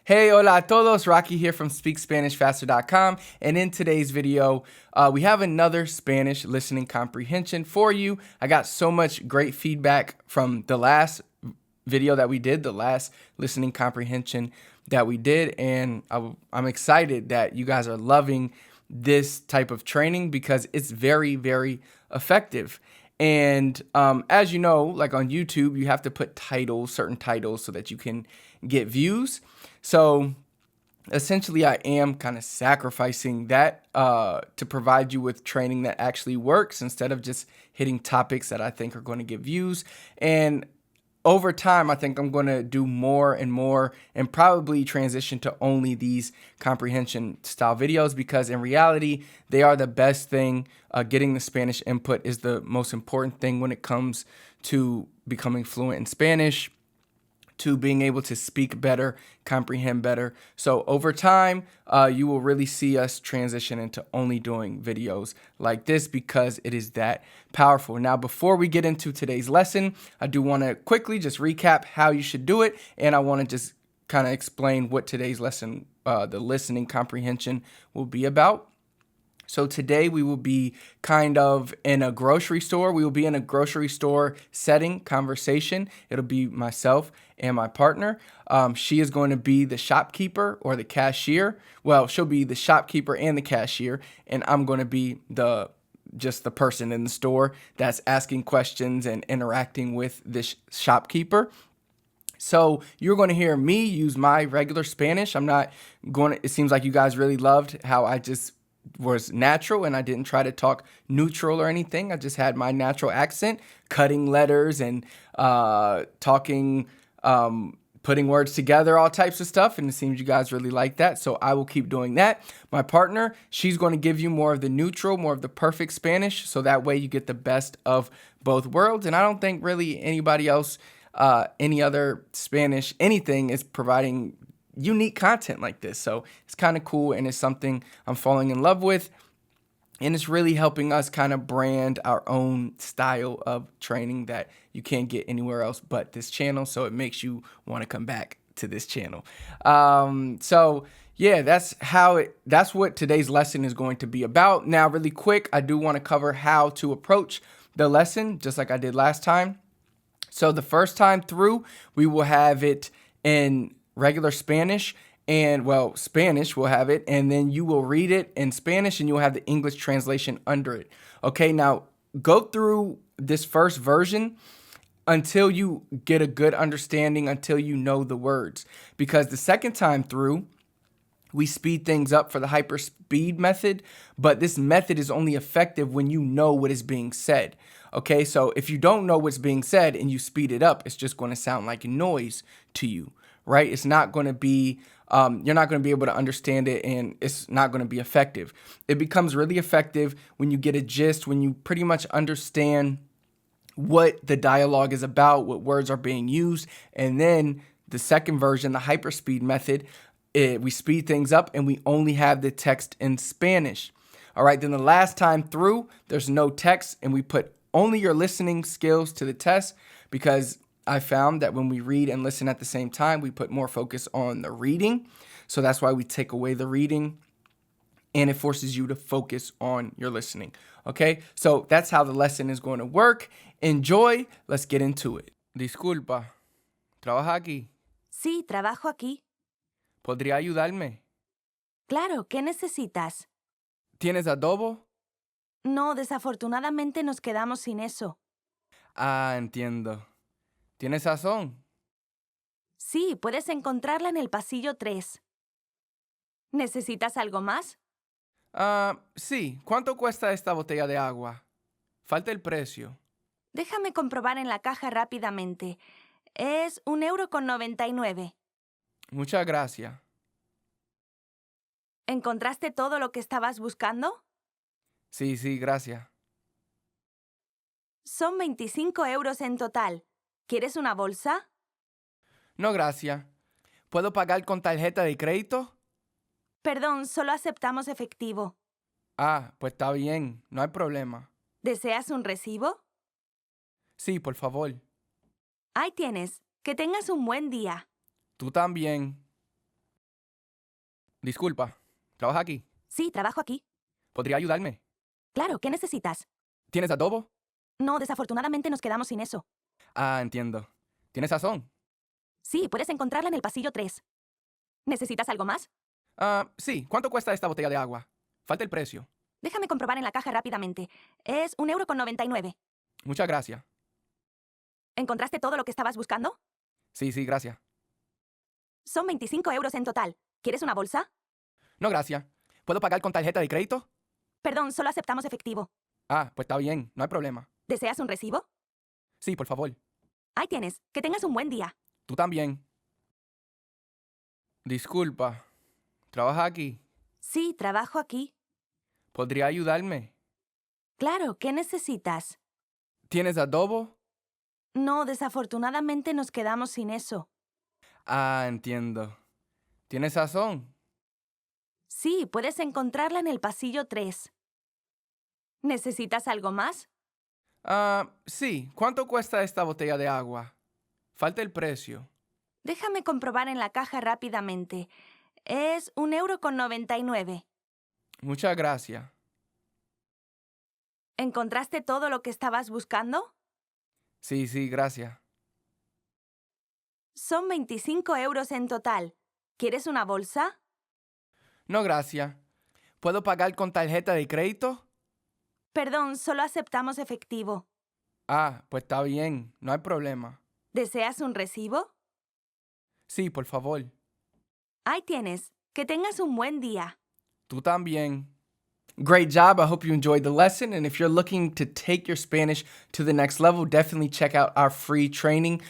Hey, hola a todos, Rocky here from SpeakSpanishFaster.com, and in today's video, we have another Spanish listening comprehension for you. I got so much great feedback from the last video that we did, the last listening comprehension that we did, and I'm excited that you guys are loving this type of training because it's very, very effective. And as you know, like on YouTube, you have to put titles, certain titles, so that you can get views. So essentially, I am kind of sacrificing that to provide you with training that actually works instead of just hitting topics that I think are going to get views. And over time, I think I'm going to do more and more and probably transition to only these comprehension style videos because in reality, they are the best thing. Getting the Spanish input is the most important thing when it comes to becoming fluent in Spanish, to being able to speak better, comprehend better. So over time, you will really see us transition into only doing videos like this because it is that powerful. Now, before we get into today's lesson, I do want to quickly just recap how you should do it. And I want to just kind of explain what today's lesson, the listening comprehension, will be about. So today we will be kind of in a grocery store. We will be in a grocery store setting, conversation. It'll be myself and my partner. She is going to be the shopkeeper or the cashier. Well, she'll be the shopkeeper and the cashier, and I'm going to be just the person in the store that's asking questions and interacting with this shopkeeper. So you're going to hear me use my regular Spanish. It seems like you guys really loved how I just was natural and I didn't try to talk neutral or anything. I just had my natural accent, cutting letters and talking, putting words together, all types of stuff. And it seems you guys really like that. So I will keep doing that. My partner, she's going to give you more of the neutral, more of the perfect Spanish. So that way you get the best of both worlds. And I don't think really anybody else, any other Spanish, anything is providing unique content like this. So it's kind of cool and it's something I'm falling in love with. And it's really helping us kind of brand our own style of training that you can't get anywhere else but this channel. So it makes you want to come back to this channel. So yeah, that's what today's lesson is going to be about. Now, really quick, I do want to cover how to approach the lesson just like I did last time. So the first time through, we will have it in regular Spanish and Spanish will have it, and then you will read it in Spanish and you'll have the English translation under it. Okay, now go through this first version until you get a good understanding, until you know the words. Because the second time through, we speed things up for the hyper speed method, but this method is only effective when you know what is being said. Okay, so if you don't know what's being said and you speed it up, it's just going to sound like noise to you, right? It's not going to be, you're not going to be able to understand it and it's not going to be effective. It becomes really effective when you get a gist, when you pretty much understand what the dialogue is about, what words are being used. And then the second version, the hyperspeed method, we speed things up and we only have the text in Spanish. All right, then the last time through, there's no text and we put only your listening skills to the test because I found that when we read and listen at the same time, we put more focus on the reading. So that's why we take away the reading and it forces you to focus on your listening. Okay, so that's how the lesson is going to work. Enjoy. Let's get into it. Disculpa, ¿trabaja aquí? Sí, trabajo aquí. ¿Podría ayudarme? Claro, ¿qué necesitas? ¿Tienes adobo? No, desafortunadamente nos quedamos sin eso. Ah, entiendo. ¿Tienes sazón? Sí, puedes encontrarla en el pasillo 3. ¿Necesitas algo más? Sí. ¿Cuánto cuesta esta botella de agua? Falta el precio. Déjame comprobar en la caja rápidamente. Es €1,99. Muchas gracias. ¿Encontraste todo lo que estabas buscando? Sí, gracias. Son €25 en total. ¿Quieres una bolsa? No, gracias. ¿Puedo pagar con tarjeta de crédito? Perdón, solo aceptamos efectivo. Ah, pues está bien. No hay problema. ¿Deseas un recibo? Sí, por favor. Ahí tienes. Que tengas un buen día. Tú también. Disculpa, ¿trabaja aquí? Sí, trabajo aquí. ¿Podría ayudarme? Claro, ¿qué necesitas? ¿Tienes adobo? No, desafortunadamente nos quedamos sin eso. Ah, entiendo. ¿Tienes sazón? Sí, puedes encontrarla en el pasillo 3. ¿Necesitas algo más? Ah, sí. ¿Cuánto cuesta esta botella de agua? Falta el precio. Déjame comprobar en la caja rápidamente. Es 1,99 €. Muchas gracias. ¿Encontraste todo lo que estabas buscando? Sí, gracias. Son 25 € en total. ¿Quieres una bolsa? No, gracias. ¿Puedo pagar con tarjeta de crédito? Perdón, solo aceptamos efectivo. Ah, pues está bien, no hay problema. ¿Deseas un recibo? Sí, por favor. Ahí tienes. Que tengas un buen día. Tú también. Disculpa, ¿trabaja aquí? Sí, trabajo aquí. ¿Podría ayudarme? Claro, ¿qué necesitas? ¿Tienes adobo? No, desafortunadamente nos quedamos sin eso. Ah, entiendo. ¿Tienes sazón? Sí, puedes encontrarla en el pasillo 3. ¿Necesitas algo más? Ah, sí. ¿Cuánto cuesta esta botella de agua? Falta el precio. Déjame comprobar en la caja rápidamente. Es 1,99 €. Muchas gracias. ¿Encontraste todo lo que estabas buscando? Sí, gracias. Son 25 € en total. ¿Quieres una bolsa? No, gracias. ¿Puedo pagar con tarjeta de crédito? Perdón, solo aceptamos efectivo. Ah, pues está bien, no hay problema. ¿Deseas un recibo? Sí, por favor. Ahí tienes. Que tengas un buen día. Tú también. Great job. I hope you enjoyed the lesson. And if you're looking to take your Spanish to the next level, definitely check out our free training.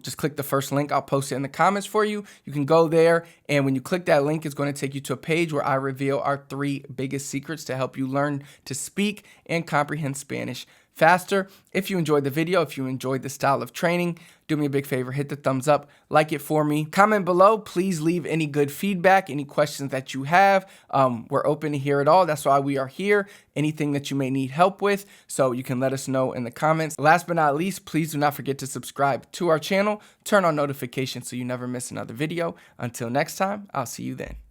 Just click the first link. I'll post it in the comments for you. You can go there. And when you click that link, it's going to take you to a page where I reveal our 3 biggest secrets to help you learn to speak and comprehend Spanish faster. If you enjoyed the video, if you enjoyed the style of training, do me a big favor, hit the thumbs up, like it for me. Comment below, please leave any good feedback, any questions that you have. We're open to hear it all. That's why we are here. Anything that you may need help with, so you can let us know in the comments. Last but not least, please do not forget to subscribe to our channel, turn on notifications so you never miss another video. Until next time, I'll see you then.